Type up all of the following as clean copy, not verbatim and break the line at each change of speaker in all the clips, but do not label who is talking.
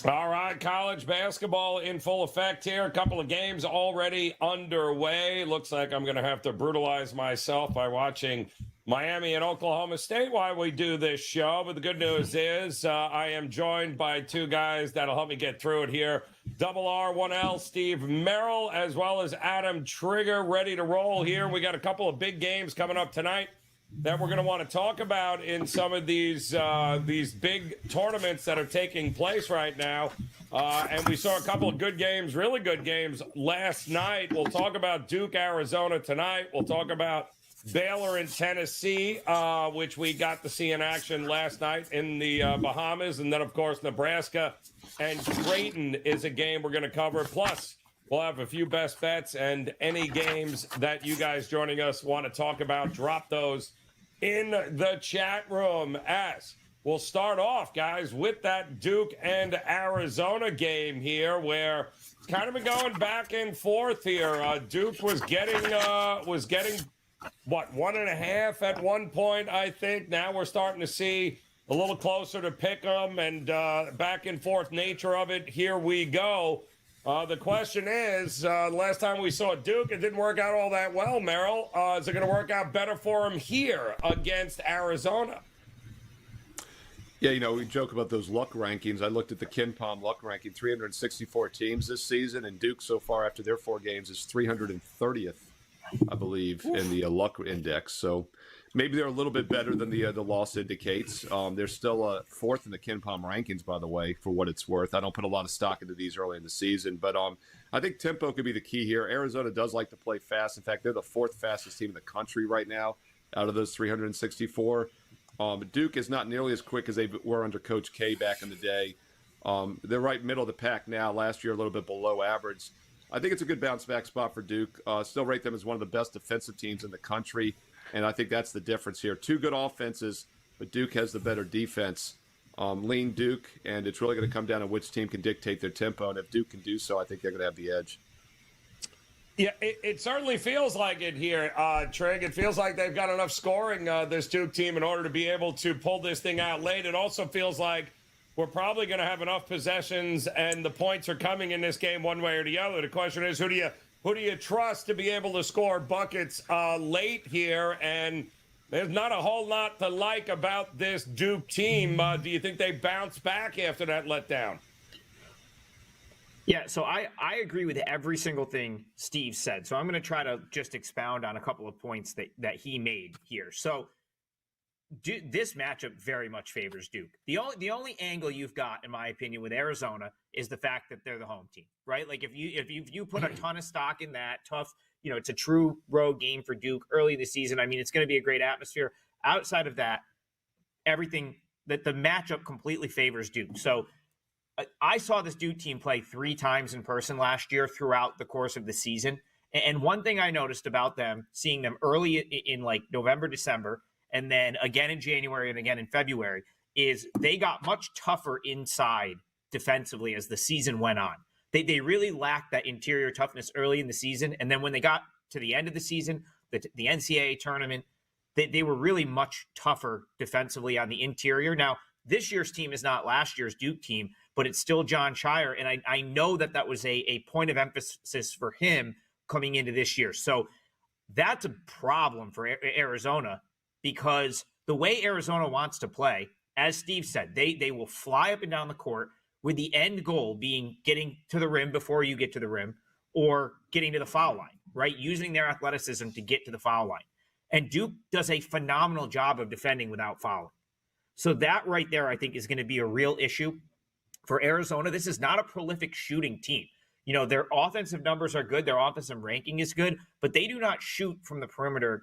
All right, college basketball in full effect here. A couple of games already underway. Looks like I'm going to have to brutalize myself by watching Miami and Oklahoma State while we do this show. But the good news is I am joined by two guys that'll help me get through it here. Double R1L, Steve Merrill, as well as Adam Trigger, ready to roll here. We got a couple of big games coming up tonight that we're going to want to talk about in some of these big tournaments that are taking place right now. And we saw a couple of good games, really good games last night. We'll talk about Duke, Arizona tonight. We'll talk about Baylor and Tennessee, which we got to see in action last night in the Bahamas. And then, of course, Nebraska and Creighton is a game we're going to cover. Plus, we'll have a few best bets and any games that you guys joining us want to talk about. Drop those in the chat room. As we'll start off, guys, with that Duke and Arizona game here, where it's kind of been going back and forth here. Duke was getting what, 1.5 at one point, I think. Now we're starting to see a little closer to pick 'em and back and forth nature of it. Here we go. The question is, last time we saw Duke, it didn't work out all that well, Merrill. Is it going to work out better for him here against Arizona?
Yeah, we joke about those luck rankings. I looked at the KenPom luck ranking, 364 teams this season, and Duke so far after their 4 games is 330th, I believe, in the luck index. So maybe they're a little bit better than the loss indicates. They're still 4th in the KenPom rankings, by the way, for what it's worth. I don't put a lot of stock into these early in the season, but I think tempo could be the key here. Arizona does like to play fast. In fact, they're the 4th fastest team in the country right now out of those 364. Duke is not nearly as quick as they were under Coach K back in the day. They're right middle of the pack now. Last year, a little bit below average. I think it's a good bounce-back spot for Duke. Still rate them as one of the best defensive teams in the country. And I think that's the difference here. 2 good offenses, but Duke has the better defense. Lean Duke, and it's really going to come down to which team can dictate their tempo. And if Duke can do so, I think they're going to have the edge.
Yeah, it certainly feels like it here, Trig. It feels like they've got enough scoring, this Duke team, in order to be able to pull this thing out late. It also feels like we're probably going to have enough possessions, and the points are coming in this game one way or the other. The question is, who do you trust to be able to score buckets late here? And there's not a whole lot to like about this Duke team. Do you think they bounce back after that letdown?
Yeah, so I agree with every single thing Steve said. So I'm going to try to just expound on a couple of points that he made here. So this matchup very much favors Duke. The only angle you've got, in my opinion, with Arizona is the fact that they're the home team, right? Like if you put a ton of stock in that, tough, it's a true road game for Duke early this season. I mean, it's going to be a great atmosphere. Outside of that, everything that the matchup completely favors Duke. So I saw this Duke team play 3 times in person last year throughout the course of the season. And one thing I noticed about them, seeing them early in like November, December, and then again in January and again in February, is they got much tougher inside defensively as the season went on. They really lacked that interior toughness early in the season. And then when they got to the end of the season, the NCAA tournament, they were really much tougher defensively on the interior. Now, this year's team is not last year's Duke team, but it's still John Shire. And I know that was a point of emphasis for him coming into this year. So that's a problem for Arizona, because the way Arizona wants to play, as Steve said, they will fly up and down the court with the end goal being getting to the rim before you get to the rim, or getting to the foul line, right? Using their athleticism to get to the foul line. And Duke does a phenomenal job of defending without fouling. So that right there, I think, is going to be a real issue for Arizona. This is not a prolific shooting team. Their offensive numbers are good. Their offensive ranking is good, but they do not shoot from the perimeter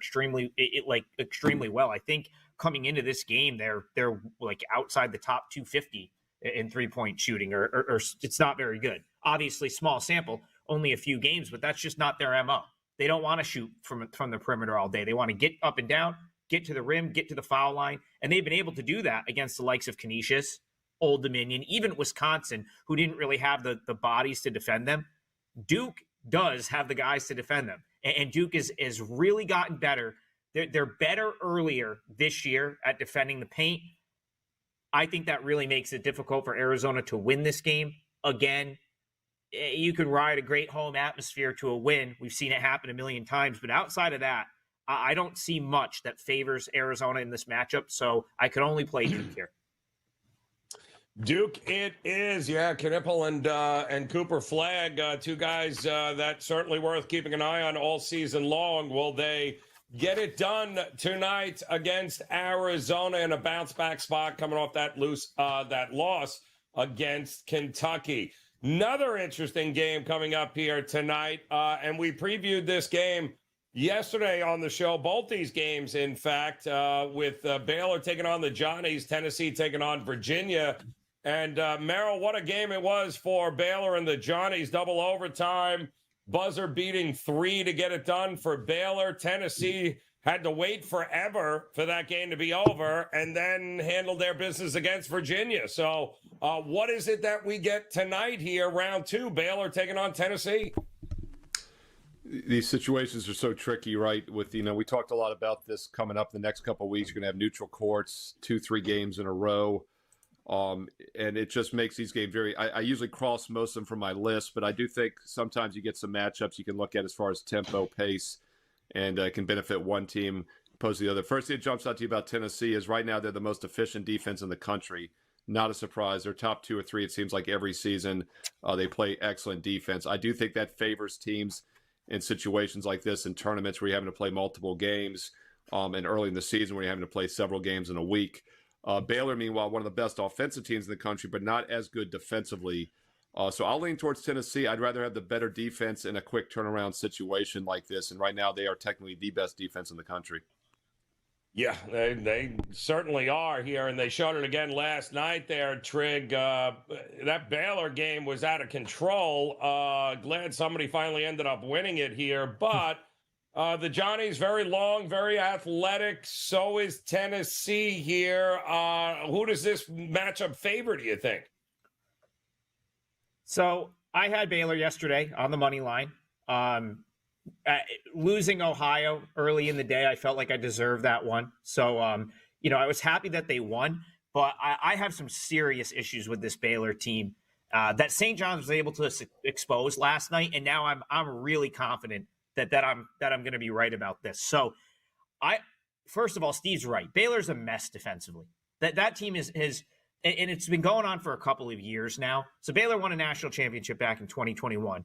extremely well. I think coming into this game, they're like outside the top 250 in 3-point shooting, or it's not very good. Obviously, small sample, only a few games, but that's just not their MO. They don't want to shoot from the perimeter all day. They want to get up and down, get to the rim, get to the foul line, and they've been able to do that against the likes of Canisius, Old Dominion, even Wisconsin, who didn't really have the bodies to defend them. Duke does have the guys to defend them, and Duke has really gotten better. They're better earlier this year at defending the paint. I think that really makes it difficult for Arizona to win this game. Again, you can ride a great home atmosphere to a win. We've seen it happen a million times. But outside of that, I don't see much that favors Arizona in this matchup. So I could only play Duke here.
Duke, it is. Yeah, Knipple and Cooper Flagg, two guys that certainly worth keeping an eye on all season long. Will they get it done tonight against Arizona in a bounce-back spot coming off that loss against Kentucky? Another interesting game coming up here tonight, and we previewed this game yesterday on the show, both these games, in fact, with Baylor taking on the Johnnies, Tennessee taking on Virginia. And Merrill, what a game it was for Baylor and the Johnnies. Double overtime, buzzer beating 3 to get it done for Baylor. Tennessee had to wait forever for that game to be over and then handled their business against Virginia. So what is it that we get tonight here, round 2, Baylor taking on Tennessee?
These situations are so tricky, right? With, we talked a lot about this coming up the next couple of weeks. You're going to have neutral courts, 2-3 games in a row. And it just makes these games I usually cross most of them from my list, but I do think sometimes you get some matchups you can look at as far as tempo, pace, and can benefit one team opposed to the other. First thing that jumps out to you about Tennessee is right now they're the most efficient defense in the country. Not a surprise. They're top 2 or 3, it seems like, every season. They play excellent defense. I do think that favors teams in situations like this in tournaments where you're having to play multiple games, and early in the season where you're having to play several games in a week. Baylor, meanwhile, one of the best offensive teams in the country, but not as good defensively. So I'll lean towards Tennessee. I'd rather have the better defense in a quick turnaround situation like this. And right now they are technically the best defense in the country.
Yeah, they certainly are here, and they showed it again last night there, Trig. That Baylor game was out of control. Glad somebody finally ended up winning it here, but the Johnnies, very long, very athletic. So is Tennessee here. Who does this matchup favor, do you think?
So I had Baylor yesterday on the money line. Losing Ohio early in the day, I felt like I deserved that one. So, I was happy that they won, but I have some serious issues with this Baylor team that St. John's was able to expose last night, and now I'm really confident that I'm going to be right about this. So, first of all, Steve's right. Baylor's a mess defensively. That team is and it's been going on for a couple of years now. So Baylor won a national championship back in 2021,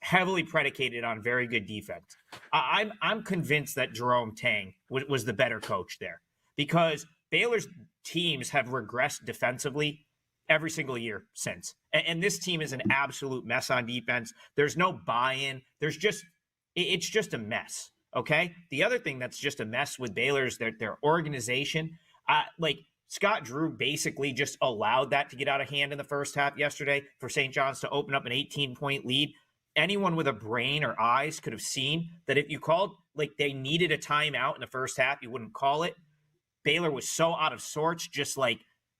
heavily predicated on very good defense. I'm convinced that Jerome Tang was the better coach there, because Baylor's teams have regressed defensively every single year since. And this team is an absolute mess on defense. There's no buy-in. It's just a mess. Okay. The other thing that's just a mess with Baylor is their organization. Scott Drew basically just allowed that to get out of hand in the first half yesterday for St. John's to open up an 18-point lead. Anyone with a brain or eyes could have seen that if you called, they needed a timeout in the first half, you wouldn't call it. Baylor was so out of sorts, just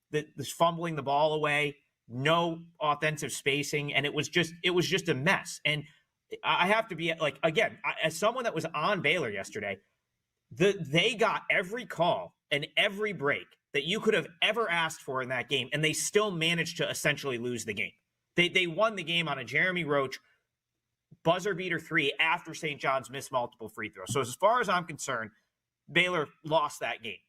this fumbling the ball away, no offensive spacing, and it was just a mess. And I have to be again, as someone that was on Baylor yesterday, they got every call and every break that you could have ever asked for in that game, and they still managed to essentially lose the game. They won the game on a Jeremy Roach buzzer beater 3 after St. John's missed multiple free throws. So as far as I'm concerned, Baylor lost that game.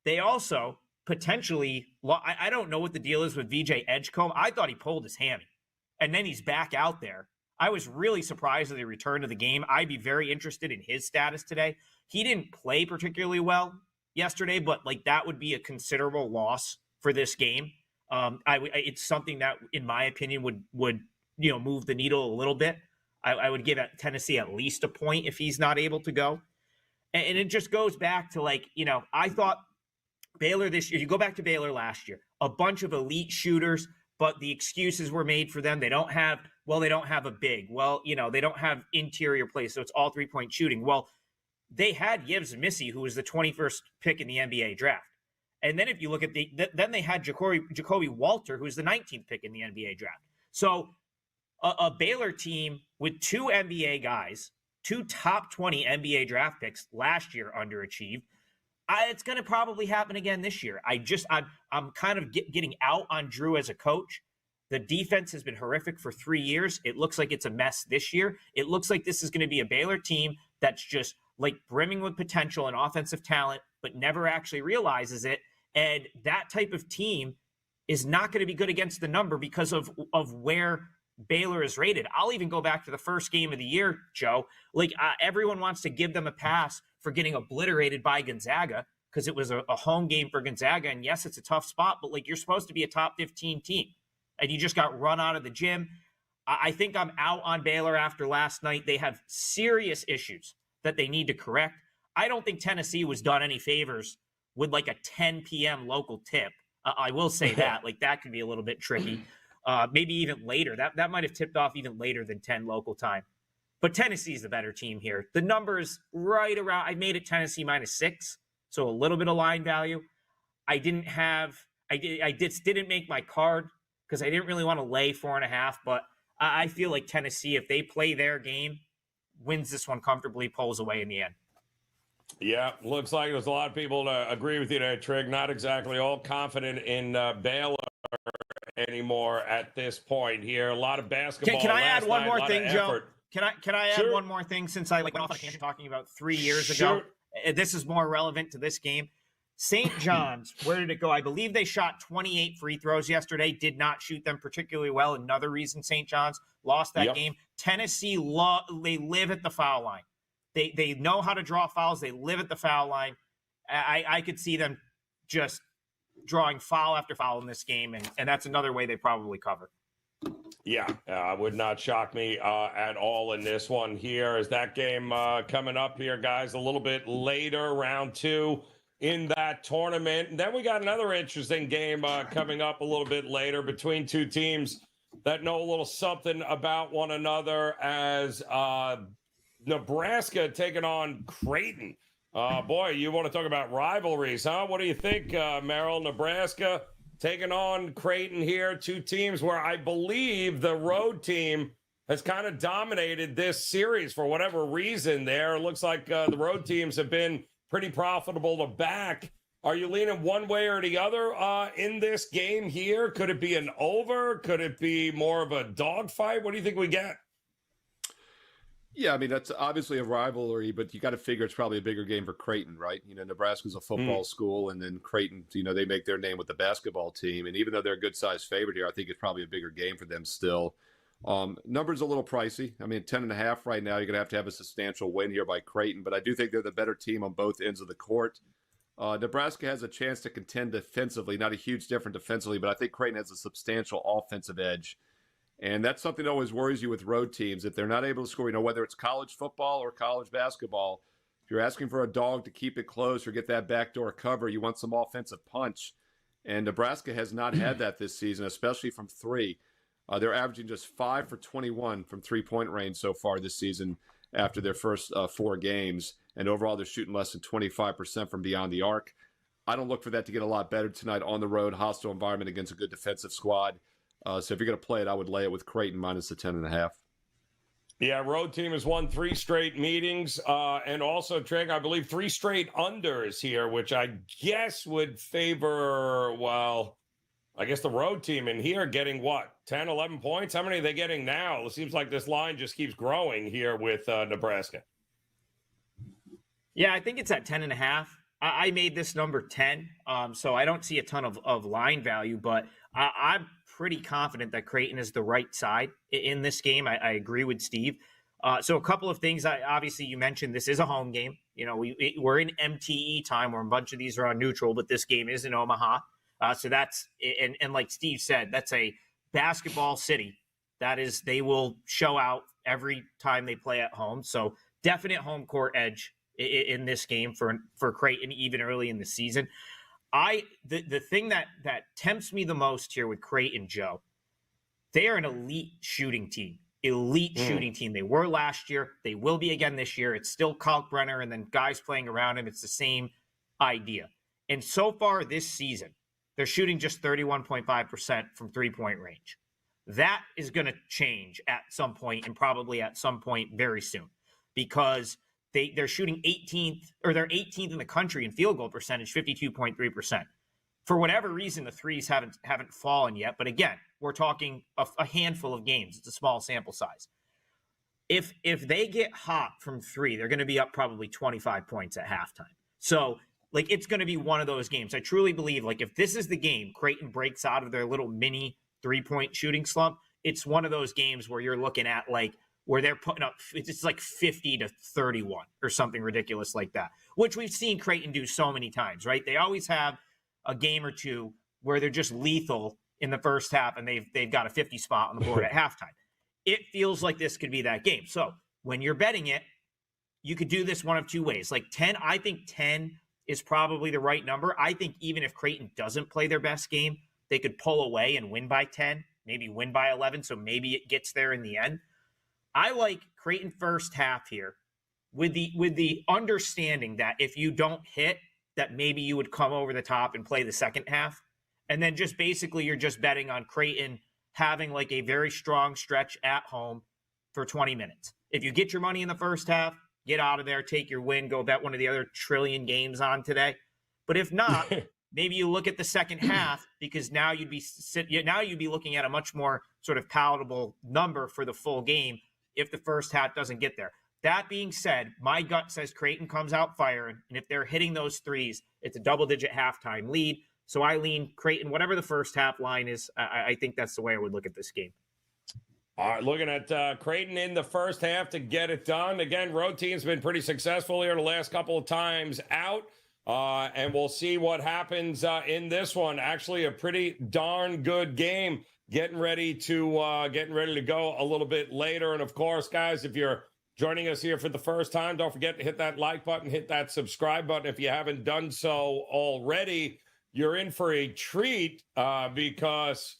They also potentially, I don't know what the deal is with VJ Edgecombe. I thought he pulled his hammy, and then he's back out there. I was really surprised that he returned to the game. I'd be very interested in his status today. He didn't play particularly well yesterday, but that would be a considerable loss for this game. It's something that, in my opinion, would move the needle a little bit. I would give Tennessee at least a point if he's not able to go. And it just goes back to I thought Baylor this year, you go back to Baylor last year, a bunch of elite shooters, but the excuses were made for them. They don't have a big. They don't have interior play, so it's all 3-point shooting. Well, they had Yves Missy, who was the 21st pick in the NBA draft. And then if you look at then they had Jacoby Walter, who was the 19th pick in the NBA draft. So a Baylor team with 2 NBA guys, 2 top 20 NBA draft picks last year underachieved. It's going to probably happen again this year. I'm kind of getting out on Drew as a coach. The defense has been horrific for 3 years. It looks like it's a mess this year. It looks like this is going to be a Baylor team that's just like brimming with potential and offensive talent, but never actually realizes it. And that type of team is not going to be good against the number because of where Baylor is rated. I'll even go back to the first game of the year, Joe. Like everyone wants to give them a pass for getting obliterated by Gonzaga because it was a home game for Gonzaga. And yes, it's a tough spot, but like you're supposed to be a top 15 team and you just got run out of the gym. I think I'm out on Baylor after last night. They have serious issues that they need to correct. I don't think Tennessee was done any favors with like a 10 p.m. local tip. I will say that. Like that could be a little bit tricky. Maybe even later. That might have tipped off even later than 10 local time. But Tennessee's the better team here. The number's right around. I made it Tennessee -6, so a little bit of line value. I didn't make my card because I didn't really want to lay 4.5. But I feel like Tennessee, if they play their game, wins this one comfortably, pulls away in the end.
Yeah, looks like there's a lot of people to agree with you there, Trig. Not exactly all confident in Baylor anymore at this point here. A lot of basketball.
Can I add one more thing, Joe?
Effort.
Can I add
Sure.
one more thing since I went off on a tangent talking about 3 years ago? This is more relevant to this game. St. John's, where did it go? I believe they shot 28 free throws yesterday, did not shoot them particularly well. Another reason St. John's lost that game. Tennessee, they live at the foul line. They know how to draw fouls. They live at the foul line. I could see them just drawing foul after foul in this game, and that's another way they probably cover.
Yeah, would not shock me at all in this one here. Is that game coming up here, guys, a little bit later, round 2 in that tournament. And then we got another interesting game coming up a little bit later between two teams that know a little something about one another as Nebraska taking on Creighton. Boy, you want to talk about rivalries, huh? What do you think, Merrill? Nebraska taking on Creighton here, two teams where I believe the road team has kind of dominated this series for whatever reason there. It looks like the road teams have been pretty profitable to back. Are you leaning one way or the other in this game here? Could it be an over? Could it be more of a dogfight? What do you think we get?
Yeah, I mean, that's obviously a rivalry, but you got to figure it's probably a bigger game for Creighton, right? You know, Nebraska's a football school, and then Creighton, you know, they make their name with the basketball team. And even though they're a good-sized favorite here, I think it's probably a bigger game for them still. Numbers a little pricey. I mean, 10.5 right now, you're going to have a substantial win here by Creighton, but I do think they're the better team on both ends of the court. Nebraska has a chance to contend defensively, not a huge difference defensively, but I think Creighton has a substantial offensive edge. And that's something that always worries you with road teams. If they're not able to score, you know, whether it's college football or college basketball, if you're asking for a dog to keep it close or get that backdoor cover, you want some offensive punch. And Nebraska has not had that this season, especially from three. They're averaging just 5 for 21 from three-point range so far this season after their first 4 games. And overall, they're shooting less than 25% from beyond the arc. I don't look for that to get a lot better tonight on the road, hostile environment against a good defensive squad. So if you're going to play it, I would lay it with Creighton minus the 10.5.
Yeah, road team has won 3 straight meetings. And also, Trig, I believe 3 straight unders here, which I guess would favor, well, I guess the road team in here getting what, 10, 11 points? How many are they getting now? It seems like this line just keeps growing here with Nebraska.
Yeah, I think it's at 10.5. I made this number 10, so I don't see a ton of line value, but I'm pretty confident that Creighton is the right side in this game. I agree with Steve. So a couple of things. Obviously, you mentioned this is a home game. You know, we're in MTE time where a bunch of these are on neutral, but this game is in Omaha. So that's and like Steve said, that's a basketball city. That is, they will show out every time they play at home. So definite home court edge in this game for Creighton, even early in the season. The thing that tempts me the most here with Creighton, Joe, they are an elite shooting team. Shooting team. They were last year. They will be again this year. It's still Kalkbrenner and then guys playing around him. It's the same idea. And so far this season, they're shooting just 31.5% from three-point range. That is going to change at some point, and probably at some point very soon, because they're shooting 18th, or they're 18th in the country in field goal percentage, 52.3%. For whatever reason, the threes haven't fallen yet. But again, we're talking a handful of games. It's a small sample size. If they get hot from three, they're going to be up probably 25 points at halftime. So, like, it's going to be one of those games. I truly believe, like, if this is the game Creighton breaks out of their little mini three-point shooting slump, it's one of those games where you're looking at, like, where they're putting up, it's like 50-31 or something ridiculous like that, which we've seen Creighton do so many times, right? They always have a game or two where they're just lethal in the first half and they've got a 50 spot on the board at halftime. It feels like this could be that game. So when you're betting it, you could do this one of two ways. Like 10, I think 10 is probably the right number. I think even if Creighton doesn't play their best game, they could pull away and win by 10, maybe win by 11. So maybe it gets there in the end. I like Creighton first half here with the understanding that if you don't hit, that maybe you would come over the top and play the second half. And then just basically you're just betting on Creighton having like a very strong stretch at home for 20 minutes. If you get your money in the first half, get out of there, take your win, go bet one of the other trillion games on today. But if not, maybe you look at the second half, because now you'd be looking at a much more sort of palatable number for the full game if the first half doesn't get there. That being said, my gut says Creighton comes out firing, and if they're hitting those threes, it's a double-digit halftime lead. So I lean Creighton, whatever the first half line is. I think that's the way I would look at this game.
All right, looking at Creighton in the first half to get it done. Again, road team's been pretty successful here the last couple of times out, and we'll see what happens in this one. Actually, a pretty darn good game. Getting ready to go a little bit later. And of course, guys, if you're joining us here for the first time, don't forget to hit that like button, hit that subscribe button. If you haven't done so already, you're in for a treat because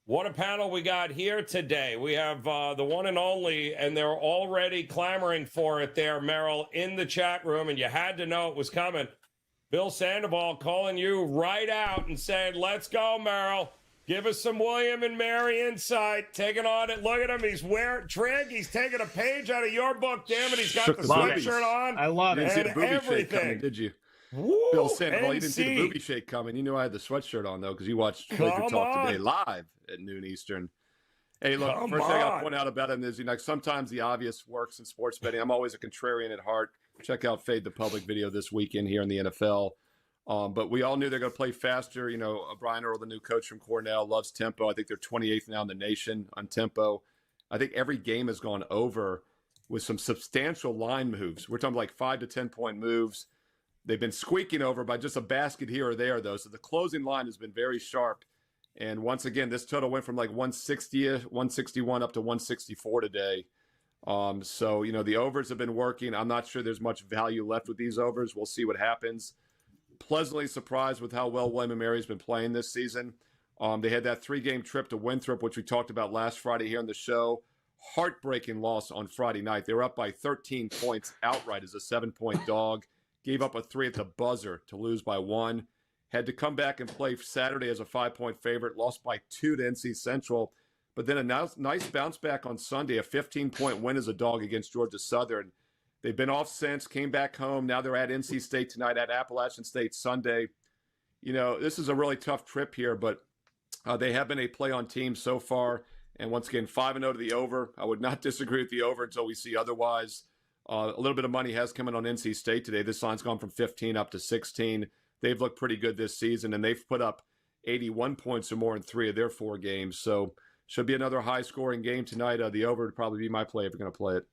what a panel we got here today. We have the one and only, and they're already clamoring for it there, Merrill, in the chat room, and you had to know it was coming. Bill Sandoval calling you right out and saying, let's go, Merrill. Give us some William and Mary insight. Taking on it. Look at him. He's wearing Trig. He's taking a page out of your book. Damn it. He's got the sweatshirt on.
I love it.
You didn't see the booby
everything.
shake coming, did you?
Woo,
Bill Sandoval, you didn't see the
NC.
booby shake coming. You knew I had the sweatshirt on, though, because you watched
Come
WagerTalk today
on.
live at noon Eastern. Hey, look,
Come
first thing I got
on.
to point out about him is, sometimes the obvious works in sports betting. I'm always a contrarian at heart. Check out Fade the Public video this weekend here in the NFL. But we all knew they're going to play faster. Brian Earl, the new coach from Cornell, loves tempo. I think they're 28th now in the nation on tempo. I think every game has gone over with some substantial line moves. We're talking like 5 to 10 point moves. They've been squeaking over by just a basket here or there, though. So the closing line has been very sharp. And once again, this total went from like 161 up to 164 today. So the overs have been working. I'm not sure there's much value left with these overs. We'll see what happens. Pleasantly surprised with how well William & Mary's been playing this season. They had that 3-game trip to Winthrop, which we talked about last Friday here on the show. Heartbreaking loss on Friday night. They were up by 13 points outright as a 7-point dog. Gave up a 3 at the buzzer to lose by 1. Had to come back and play Saturday as a 5-point favorite. Lost by 2 to NC Central. But then a nice bounce back on Sunday. A 15-point win as a dog against Georgia Southern. They've been off since, came back home. Now they're at NC State tonight, at Appalachian State Sunday. This is a really tough trip here, but they have been a play-on team so far. And once again, 5-0 to the over. I would not disagree with the over until we see otherwise. A little bit of money has come in on NC State today. This line's gone from 15 up to 16. They've looked pretty good this season, and they've put up 81 points or more in 3 of their 4 games. So should be another high-scoring game tonight. The over would probably be my play if you're going to play it.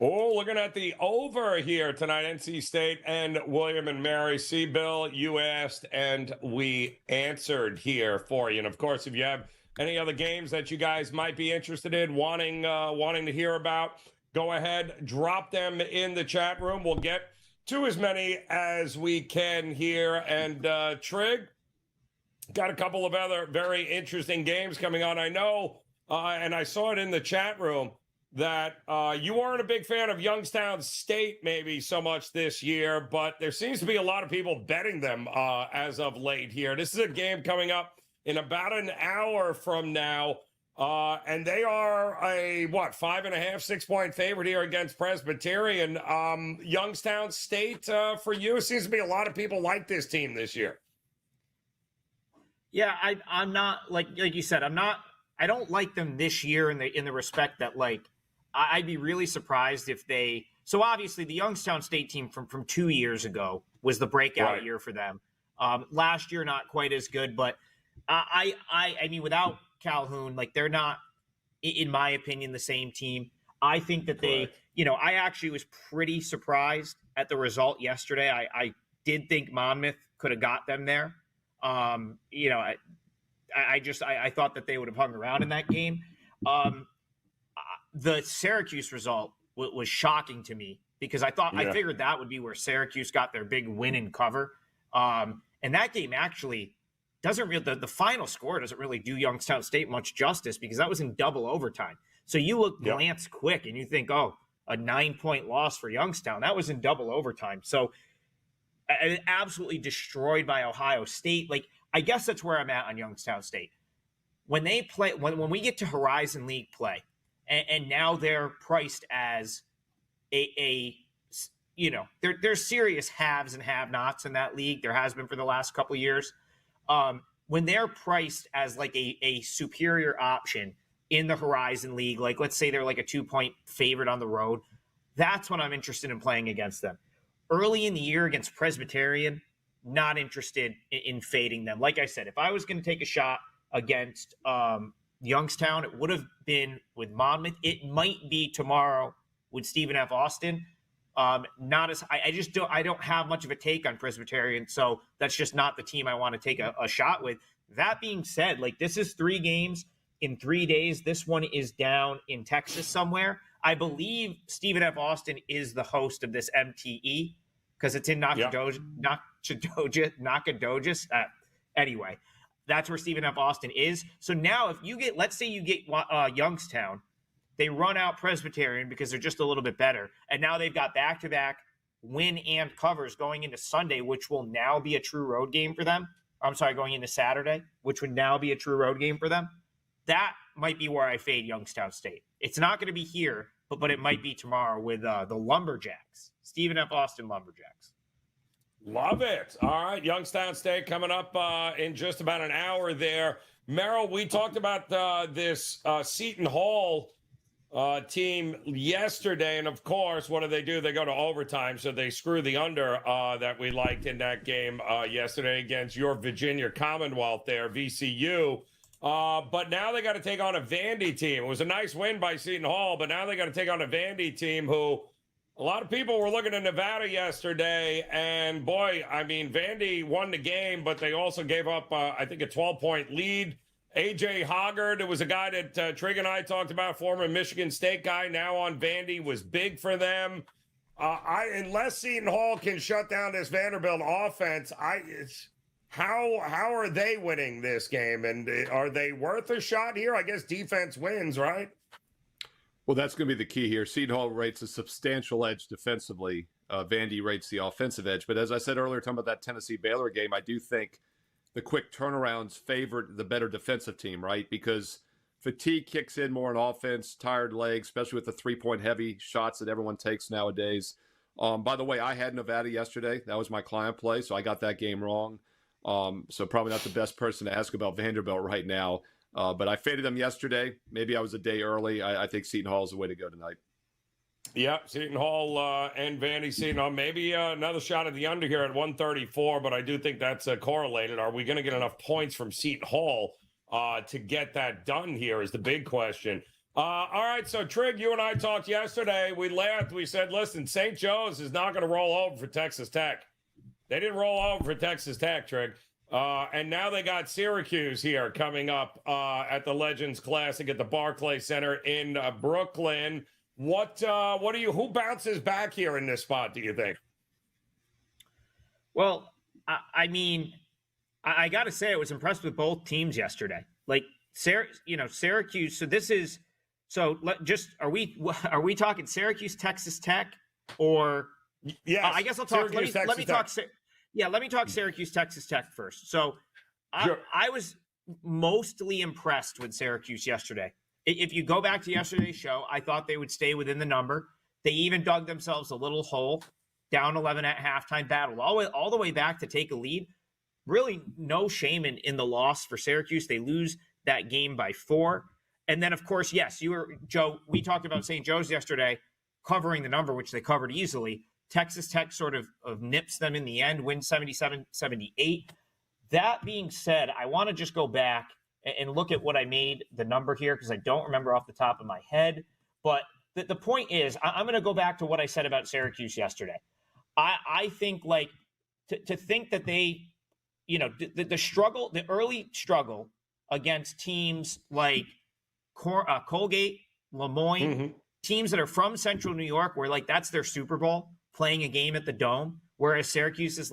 Oh, looking at the over here tonight, NC State and William and Mary. See, Bill, you asked and we answered here for you. And of course, if you have any other games that you guys might be interested in, wanting to hear about, go ahead, drop them in the chat room. We'll get to as many as we can here. And Trig, got a couple of other very interesting games coming on. I know, and I saw it in the chat room, that you weren't a big fan of Youngstown State maybe so much this year, but there seems to be a lot of people betting them as of late here. This is a game coming up in about an hour from now. And they are a 5.5, 6-point favorite here against Presbyterian. Youngstown State for you. It seems to be a lot of people like this team this year.
Yeah, I'm not like you said. I don't like them this year in the respect that I'd be really surprised if they. So obviously the Youngstown State team from 2 years ago was the breakout year for them. Last year not quite as good, but I mean without Calhoun, they're not, in my opinion, the same team. I think that they, I actually was pretty surprised at the result yesterday. I did think Monmouth could have got them there. I thought that they would have hung around in that game. The Syracuse result was shocking to me because I figured that would be where Syracuse got their big win and cover. And that game actually doesn't really, the final score doesn't really do Youngstown State much justice because that was in double overtime. So you glance quick and you think, oh, a 9-point loss for Youngstown. That was in double overtime. So absolutely destroyed by Ohio State. I guess that's where I'm at on Youngstown State. When they play, when we get to Horizon League play, and now they're priced as there's serious haves and have-nots in that league. There has been for the last couple of years. When they're priced as a superior option in the Horizon League, let's say they're a 2-point favorite on the road, that's when I'm interested in playing against them. Early in the year against Presbyterian, not interested in fading them. Like I said, if I was going to take a shot against Youngstown, it would have been with Monmouth. It might be tomorrow with Stephen F. Austin. I don't have much of a take on Presbyterian, so that's just not the team I want to take a shot with. That being said, this is 3 games in 3 days. This one is down in Texas somewhere. I believe Stephen F. Austin is the host of this MTE because it's in Nacogdoches. Anyway, that's where Stephen F. Austin is. So now if you get, let's say you get Youngstown, they run out Presbyterian because they're just a little bit better. And now they've got back-to-back win and covers going into Sunday, which will now be a true road game for them. I'm sorry, going into Saturday, which would now be a true road game for them. That might be where I fade Youngstown State. It's not going to be here, but it might be tomorrow with the Lumberjacks, Stephen F. Austin Lumberjacks.
Love it. All right, Youngstown State coming up in just about an hour there. Merrill, we talked about this Seton Hall team yesterday, and of course, what do? They go to overtime, so they screw the under that we liked in that game yesterday against your Virginia Commonwealth there, VCU. But now they got to take on a Vandy team. It was a nice win by Seton Hall, but now they got to take on a Vandy team who a lot of people were looking at Nevada yesterday, and boy, I mean, Vandy won the game, but they also gave up, I think, a 12-point lead. A.J. Hoggard, it was a guy that Trig and I talked about, former Michigan State guy, now on Vandy, was big for them. Unless Seton Hall can shut down this Vanderbilt offense, how are they winning this game? And are they worth a shot here? I guess defense wins, right?
Well, that's going to be the key here. Seton Hall rates a substantial edge defensively. Vandy rates the offensive edge. But as I said earlier, talking about that Tennessee-Baylor game, I do think the quick turnarounds favored the better defensive team, right? Because fatigue kicks in more on offense, tired legs, especially with the 3-point heavy shots that everyone takes nowadays. By the way, I had Nevada yesterday. That was my client play, so I got that game wrong. So probably not the best person to ask about Vanderbilt right now. But I faded them yesterday. Maybe I was a day early. I think Seton Hall is the way to go tonight.
Yeah, Seton Hall and Vandy. Seton Hall. Maybe another shot at the under here at 134, but I do think that's correlated. Are we going to get enough points from Seton Hall to get that done here is the big question. All right, so Trig, you and I talked yesterday. We laughed. We said, listen, St. Joe's is not going to roll over for Texas Tech. They didn't roll over for Texas Tech, Trig. And now they got Syracuse here coming up at the Legends Classic at the Barclays Center in Brooklyn. Who bounces back here in this spot, do you think?
Well, I mean, I got to say I was impressed with both teams yesterday. Syracuse. Are we talking Syracuse, Texas Tech, or?
Yes.
I guess I'll talk. Let me talk Syracuse, Texas Tech first. So,
sure.
I was mostly impressed with Syracuse yesterday. If you go back to yesterday's show, I thought they would stay within the number. They even dug themselves a little hole, down 11 at halftime, battled all the way back to take a lead. Really no shame in the loss for Syracuse. They lose that game by 4. And then, of course, yes, Joe, we talked about St. Joe's yesterday covering the number, which they covered easily. Texas Tech sort of nips them in the end, wins 77-78. That being said, I want to just go back and look at what I made the number here because I don't remember off the top of my head. But the point is, I'm going to go back to what I said about Syracuse yesterday. I think to think that they, the early struggle against teams like Colgate, Lemoyne, teams that are from Central New York, where that's their Super Bowl, playing a game at the Dome, whereas Syracuse is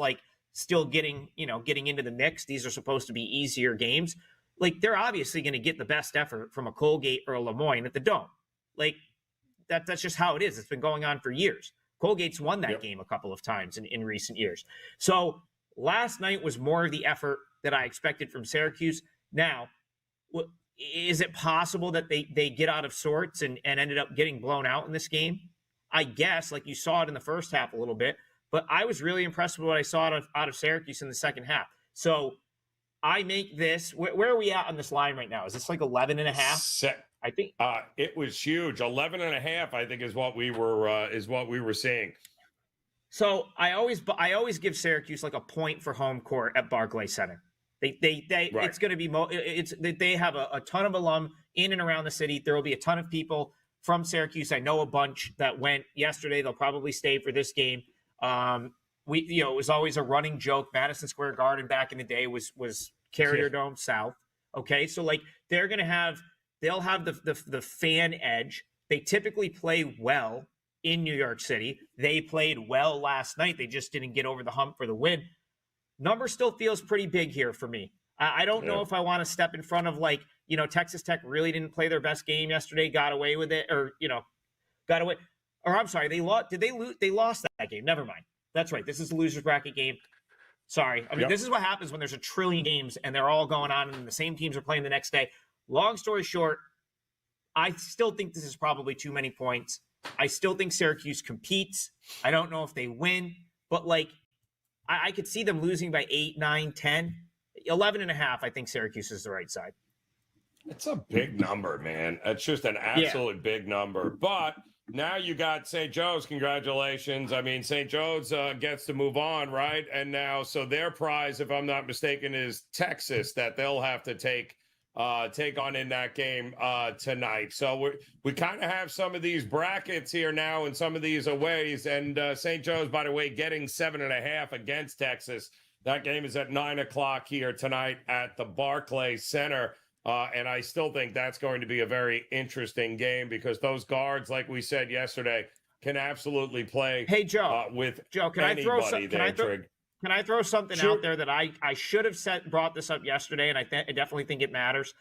still getting into the mix. These are supposed to be easier games. They're obviously going to get the best effort from a Colgate or a Lemoyne at the Dome. That's just how it is. It's been going on for years. Colgate's won that game a couple of times in recent years. So last night was more of the effort that I expected from Syracuse. Now, is it possible that they get out of sorts and ended up getting blown out in this game? I guess, you saw it in the first half a little bit, but I was really impressed with what I saw out of Syracuse in the second half. So I make this, where are we at on this line right now? Is this 11 and a half? I think
it was huge. 11 and a half, I think, is what we were seeing.
So I always give Syracuse a point for home court at Barclays Center. They right. It's going to be they have a ton of alum in and around the city. There will be a ton of people from Syracuse. I know a bunch that went yesterday. They'll probably stay for this game. It was always a running joke. Madison Square Garden back in the day was Carrier Dome South. Okay, so they'll have the fan edge. They typically play well in New York City. They played well last night. They just didn't get over the hump for the win. Number still feels pretty big here for me. I don't know if I want to step in front of Texas Tech really didn't play their best game yesterday, got away with it, got away. Or I'm sorry, they lost. Did they lose? They lost that game. Never mind. That's right. This is the loser's bracket game. Sorry. This is what happens when there's a trillion games and they're all going on and the same teams are playing the next day. Long story short, I still think this is probably too many points. I still think Syracuse competes. I don't know if they win, but I could see them losing by 8, 9, 10, 11 and a half. I think Syracuse is the right side.
It's a big number, man. It's just an absolute big number. But now you got St. Joe's. Congratulations. St. Joe's gets to move on, right? And now, so their prize, if I'm not mistaken, is Texas that they'll have to take on in that game tonight. So we kind of have some of these brackets here now and some of these aways. And St. Joe's, by the way, getting 7.5 against Texas. That game is at 9:00 here tonight at the Barclays Center. And I still think that's going to be a very interesting game because those guards, like we said yesterday, can absolutely play.
Hey, Joe. Can I throw something out there that I should have brought this up yesterday, and I definitely think it matters.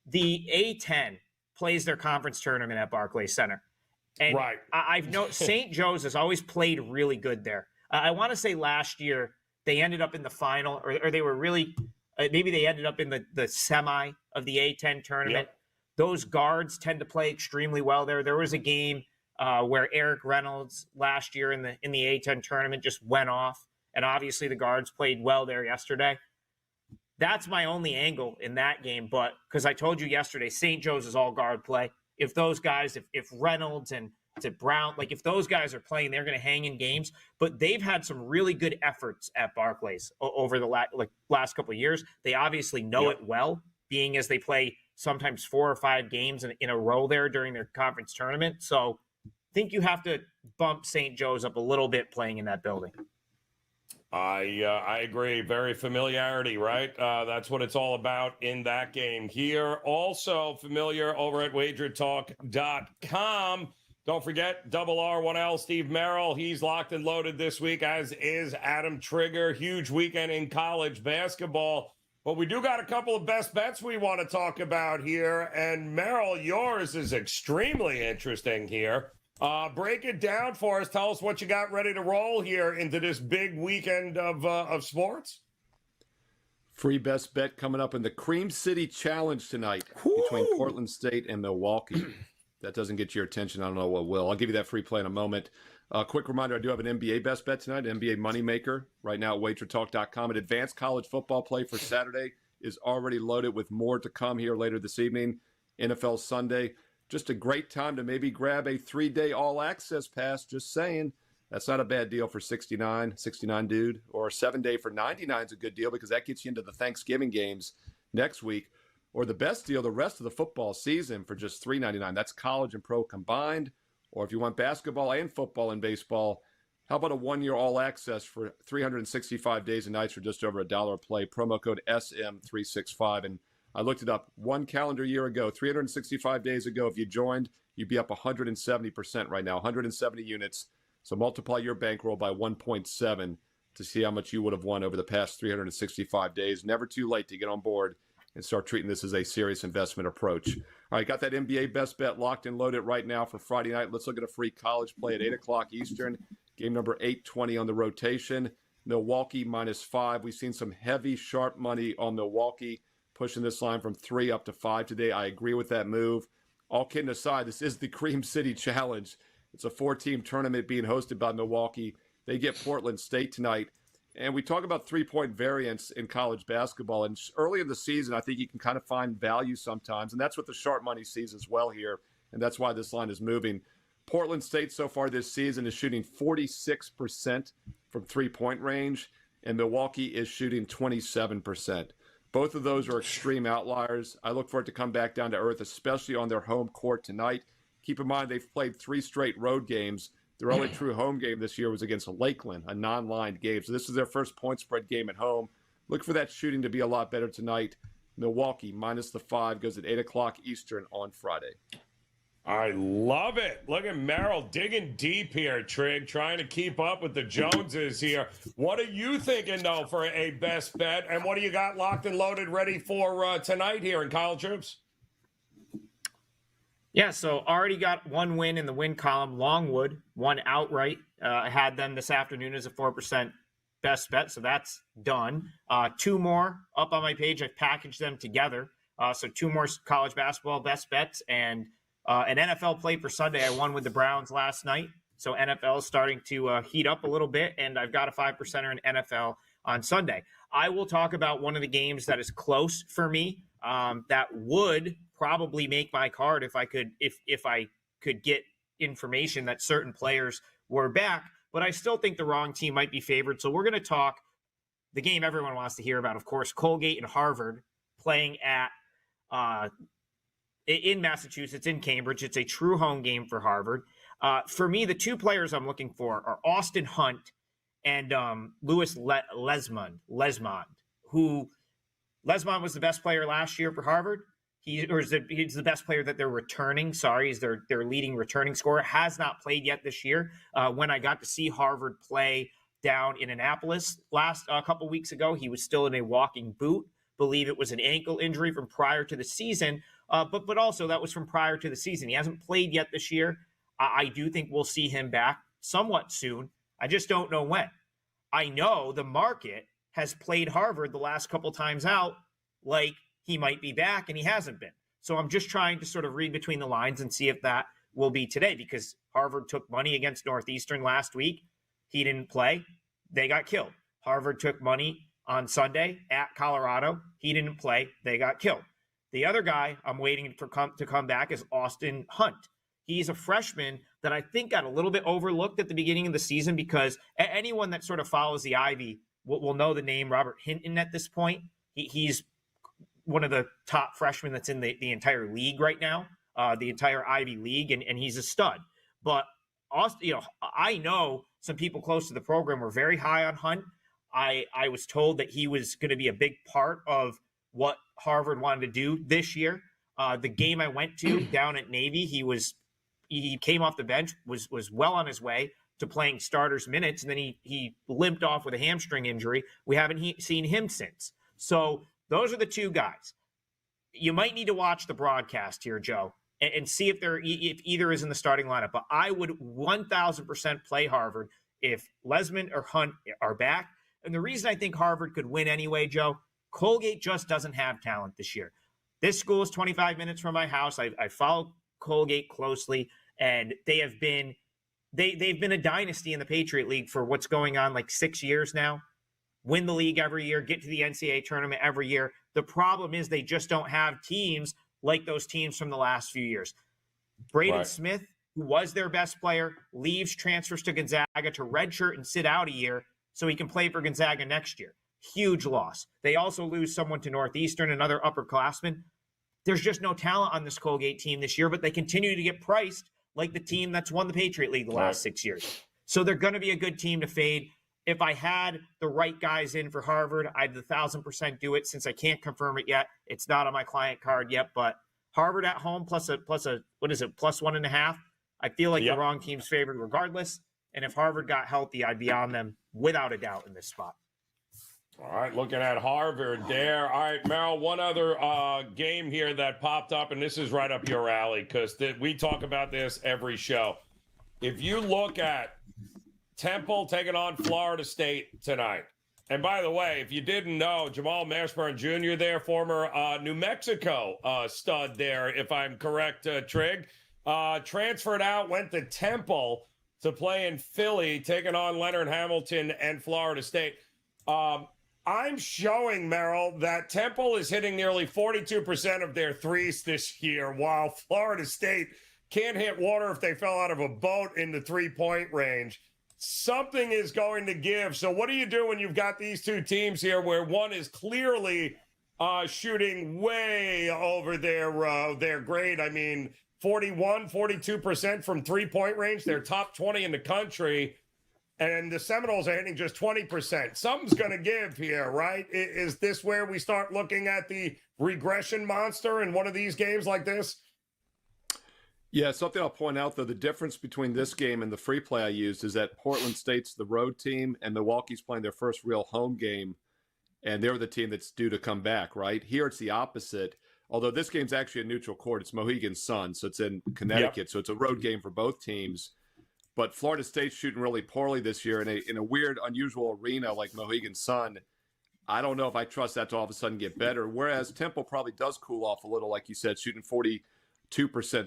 The A-10 plays their conference tournament at Barclays Center. And right. I've noticed St. Joe's has always played really good there. I want to say last year they ended up in the final, or they were really maybe they ended up in the semi of the A-10 tournament. Yep. Those guards tend to play extremely well there. There was a game where Eric Reynolds last year in the A-10 tournament just went off. And obviously the guards played well there yesterday. That's my only angle in that game. But because I told you yesterday, St. Joe's is all guard play. If those guys, if Reynolds and Brown, if those guys are playing, they're going to hang in games. But they've had some really good efforts at Barclays over the last couple of years. They obviously know it well, being as they play sometimes 4 or 5 games in a row there during their conference tournament. So I think you have to bump St. Joe's up a little bit playing in that building.
I agree. Very familiarity, right? That's what it's all about in that game here. Also familiar over at WagerTalk.com. Don't forget, R1L Steve Merrill. He's locked and loaded this week, as is Adam Trigger. Huge weekend in college basketball. But we do got a couple of best bets we want to talk about here. And Merrill, yours is extremely interesting here. Break it down for us. Tell us what you got ready to roll here into this big weekend of sports.
Free best bet coming up in the Cream City Challenge tonight between Portland State and Milwaukee. That doesn't get your attention, I don't know what will. I'll give you that free play in a moment. Quick reminder, I do have an NBA best bet tonight, NBA Moneymaker, right now at WagerTalk.com. An advanced college football play for Saturday is already loaded with more to come here later this evening. NFL Sunday. Just a great time to maybe grab a 3-day all-access pass, just saying. That's not a bad deal for $69 dude, or a 7-day for $99 is a good deal because that gets you into the Thanksgiving games next week. Or the best deal, the rest of the football season for just $3.99. That's college and pro combined. Or if you want basketball and football and baseball, how about a 1-year all-access for 365 days and nights for just over $1 a play? Promo code SM365. And I looked it up 1 calendar year ago, 365 days ago. If you joined, you'd be up 170% right now, 170 units. So multiply your bankroll by 1.7 to see how much you would have won over the past 365 days. Never too late to get on board and start treating this as a serious investment approach. All right, got that NBA best bet locked and loaded right now for Friday night. Let's look at a free college play at 8 o'clock Eastern. Game number 820 on the rotation. Milwaukee -5. We've seen some heavy, sharp money on Milwaukee, pushing this line from 3 up to 5 today. I agree with that move. All kidding aside, this is the Cream City Challenge. It's a 4-team tournament being hosted by Milwaukee. They get Portland State tonight. And we talk about 3-point variance in college basketball. And early in the season, I think you can kind of find value sometimes. And that's what the sharp money sees as well here. And that's why this line is moving. Portland State so far this season is shooting 46% from 3-point range. And Milwaukee is shooting 27%. Both of those are extreme outliers. I look for it to come back down to earth, especially on their home court tonight. Keep in mind, they've played 3 straight road games. Their only true home game this year was against Lakeland, a non-lined game. So this is their first point spread game at home. Look for that shooting to be a lot better tonight. Milwaukee -5 goes at 8 o'clock Eastern on Friday.
I love it. Look at Merrill digging deep here, Trig, trying to keep up with the Joneses here. What are you thinking, though, for a best bet? And what do you got locked and loaded ready for tonight here in college hoops?
Yeah, so already got 1 win in the win column. Longwood won outright. I had them this afternoon as a 4% best bet, so that's done. 2 more up on my page. I've packaged them together. So 2 more college basketball best bets and an NFL play for Sunday. I won with the Browns last night. So NFL is starting to heat up a little bit, and I've got a 5%er in NFL on Sunday. I will talk about one of the games that is close for me that would probably make my card if I could get information that certain players were back, but I still think the wrong team might be favored. So we're going to talk the game everyone wants to hear about, of course, Colgate and Harvard playing at in Massachusetts, in Cambridge. It's a true home game for Harvard. For me, the 2 players I'm looking for are Austin Hunt and Louis Lesmond, who Lesmond was the best player last year for Harvard. He's the best player that they're returning. Sorry, he's their leading returning scorer. Has not played yet this year. When I got to see Harvard play down in Annapolis a couple weeks ago, he was still in a walking boot. Believe it was an ankle injury from prior to the season, but also that was from prior to the season. He hasn't played yet this year. I do think we'll see him back somewhat soon. I just don't know when. I know the market has played Harvard the last couple times out like he might be back, and he hasn't been. So I'm just trying to sort of read between the lines and see if that will be today, because Harvard took money against Northeastern last week. He didn't play. They got killed. Harvard took money on Sunday at Colorado. He didn't play. They got killed. The other guy I'm waiting to come back is Austin Hunt. He's a freshman that I think got a little bit overlooked at the beginning of the season, because anyone that sort of follows the Ivy will know the name Robert Hinton at this point. He's one of the top freshmen that's in the entire league right now, the entire Ivy League, and he's a stud. But Austin, I know some people close to the program were very high on Hunt. I was told that he was going to be a big part of what Harvard wanted to do this year. The game I went to down at Navy, he came off the bench, was well on his way to playing starters minutes, and then he limped off with a hamstring injury. We haven't seen him since. So those are the 2 guys. You might need to watch the broadcast here, Joe, and see if either is in the starting lineup. But I would 1,000% play Harvard if Lesmond or Hunt are back. And the reason I think Harvard could win anyway, Joe, Colgate just doesn't have talent this year. This school is 25 minutes from my house. I follow Colgate closely, and they've been a dynasty in the Patriot League for what's going on like 6 years now. Win the league every year, get to the NCAA tournament every year. The problem is they just don't have teams like those teams from the last few years. Braden Smith, who was their best player, leaves, transfers to Gonzaga to redshirt and sit out a year so he can play for Gonzaga next year. Huge loss. They also lose someone to Northeastern, another upperclassman. There's just no talent on this Colgate team this year, but they continue to get priced like the team that's won the Patriot League the last 6 years. So they're going to be a good team to fade. If I had the right guys in for Harvard, I'd 1,000% do it. Since I can't confirm it yet, it's not on my client card yet, but Harvard at home plus a what is it, plus 1.5? I feel like the wrong team's favored regardless. And if Harvard got healthy, I'd be on them without a doubt in this spot.
All right, looking at Harvard there. All right, Merrill, one other game here that popped up, and this is right up your alley because we talk about this every show. If you look at Temple taking on Florida State tonight, and by the way, if you didn't know, Jamal Mashburn Jr. there, former New Mexico stud there, if I'm correct, Trig, transferred out, went to Temple to play in Philly, taking on Leonard Hamilton and Florida State. I'm showing, Merrill, that Temple is hitting nearly 42% of their threes this year, while Florida State can't hit water if they fell out of a boat in the three-point range. Something is going to give. So what do you do when you've got these two teams here where one is clearly shooting way over their grade? I mean, 42% from three-point range. They're top 20 in the country. And the Seminoles are hitting just 20%. Something's going to give here, right? Is this where we start looking at the regression monster in one of these games like this?
Yeah, something I'll point out, though, the difference between this game and the free play I used is that Portland State's the road team and Milwaukee's playing their first real home game, and they're the team that's due to come back, right? Here it's the opposite, although this game's actually a neutral court. It's Mohegan Sun, so it's in Connecticut, so it's a road game for both teams. But Florida State's shooting really poorly this year in a weird, unusual arena like Mohegan Sun. I don't know if I trust that to all of a sudden get better, whereas Temple probably does cool off a little, like you said, shooting 42%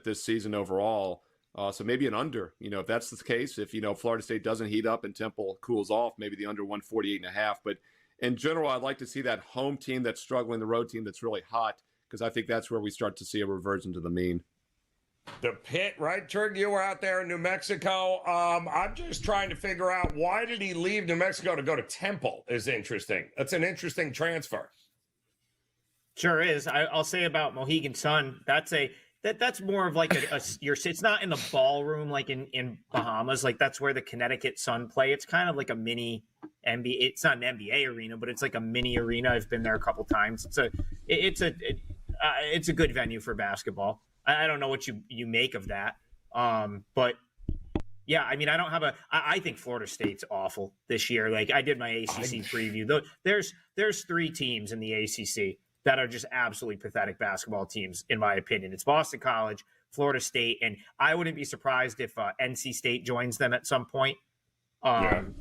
this season overall. So maybe an under, if that's the case, if, Florida State doesn't heat up and Temple cools off, maybe the under 148.5. But in general, I'd like to see that home team that's struggling, the road team that's really hot, because I think that's where we start to see a reversion to the mean.
The pit, right, Trig? You were out there in New Mexico. I'm just trying to figure out why did he leave New Mexico to go to Temple is interesting. That's an interesting transfer.
Sure is. I'll say about Mohegan Sun, that's more of like it's not in the ballroom like in Bahamas. Like that's where the Connecticut Sun play. It's kind of like a mini NBA. It's not an NBA arena, but it's like a mini arena. I've been there a couple times. It's a good venue for basketball. I don't know what you make of that. But yeah, I mean, I think Florida State's awful this year. Like I did my ACC preview. There's 3 teams in the ACC that are just absolutely pathetic basketball teams, in my opinion. It's Boston College, Florida State, and I wouldn't be surprised if NC State joins them at some point.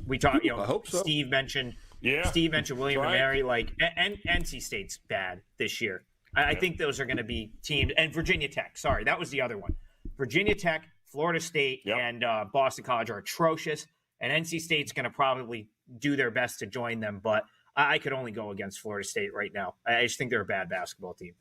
We talked,
I hope so.
Steve mentioned William and Mary. Like, and NC State's bad this year. I think those are going to be teams. And Virginia Tech, sorry, that was the other one. Virginia Tech, Florida State, and Boston College are atrocious. And NC State's going to probably do their best to join them. But I could only go against Florida State right now. I just think they're a bad basketball team.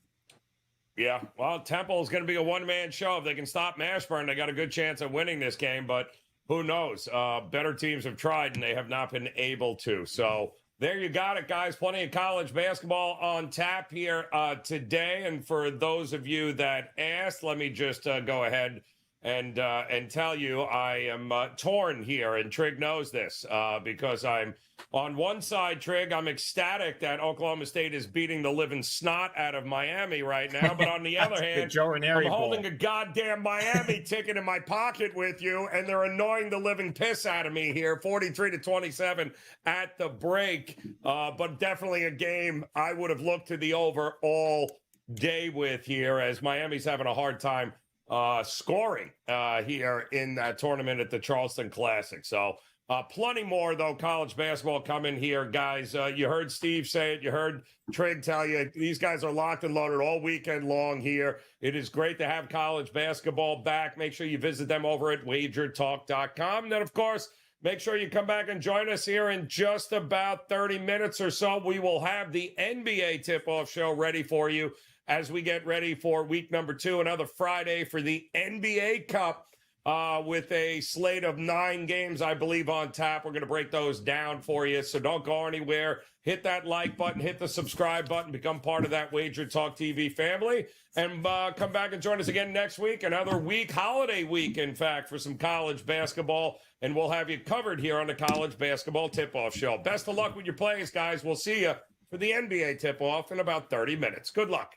Yeah, well, Temple is going to be a one-man show. If they can stop Mashburn, they got a good chance of winning this game. But who knows? Better teams have tried, and they have not been able to. So there you got it, guys. Plenty of college basketball on tap here today. And for those of you that asked, let me just go ahead and tell you I am torn here, and Trig knows this because I'm on one side, Trig, I'm ecstatic that Oklahoma State is beating the living snot out of Miami right now, but on the other hand, I'm holding a goddamn Miami ticket in my pocket with you, and they're annoying the living piss out of me here, 43-27 at the break, but definitely a game I would have looked to the over all day with here, as Miami's having a hard time scoring here in that tournament at the Charleston Classic. So Plenty more, though, college basketball coming here, guys. You heard Steve say it. You heard Trig tell you. These guys are locked and loaded all weekend long here. It is great to have college basketball back. Make sure you visit them over at WagerTalk.com. And then, of course, make sure you come back and join us here in just about 30 minutes or so. We will have the NBA tip-off show ready for you as we get ready for week number 2, another Friday for the NBA Cup. With a slate of 9 games, I believe, on tap. We're going to break those down for you, so don't go anywhere. Hit that like button, hit the subscribe button, become part of that Wager Talk TV family, and come back and join us again next week. Another week, holiday week, in fact, for some college basketball, and we'll have you covered here on the College Basketball Tip-Off Show. Best of luck with your plays, guys. We'll see you for the NBA tip-off in about 30 minutes. Good luck.